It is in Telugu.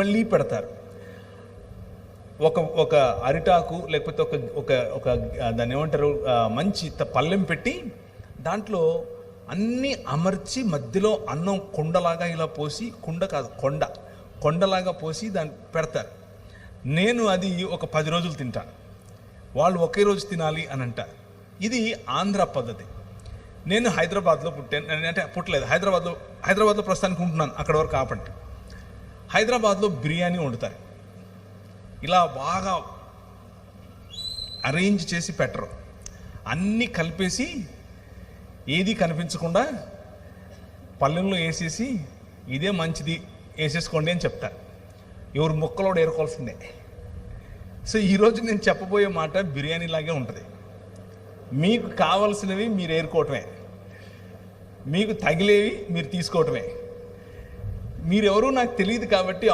మళ్ళీ పెడతారు. ఒక ఒక అరిటాకు లేకపోతే ఒక ఒక ఒక దాన్ని ఏమంటారు, మంచి పళ్ళెం పెట్టి దాంట్లో అన్నీ అమర్చి మధ్యలో అన్నం కుండలాగా ఇలా పోసి, కుండ కాదు కొండలాగా పోసి దాన్ని పెడతారు. నేను అది ఒక 10 రోజులు తింటాను. వాళ్ళు ఒకే రోజు తినాలి అని అంటారు. ఇది ఆంధ్ర పద్ధతి. నేను హైదరాబాద్లో పుట్టాను, అంటే పుట్టలేదు, హైదరాబాద్లో ప్రస్తుతానికి ఉంటున్నాను. అక్కడ వరకు ఆపండి. హైదరాబాద్లో బిర్యానీ వండుతారు. ఇలా బాగా అరేంజ్ చేసి పెట్టరు, అన్నీ కలిపేసి ఏది కనిపించకుండా పళ్ళెంలో వేసేసి ఇదే మంచిది వేసేసుకోండి అని చెప్తారు. ఎవరు ముక్కలోడు ఏరుకోవాల్సిందే. సో ఈరోజు నేను చెప్పబోయే మాట బిర్యానీ లాగే ఉంటుంది. మీకు కావలసినవి మీరు ఏరుకోవటమే, మీకు తగిలేవి మీరు తీసుకోవటమే. మీరెవరూ నాకు తెలియదు కాబట్టి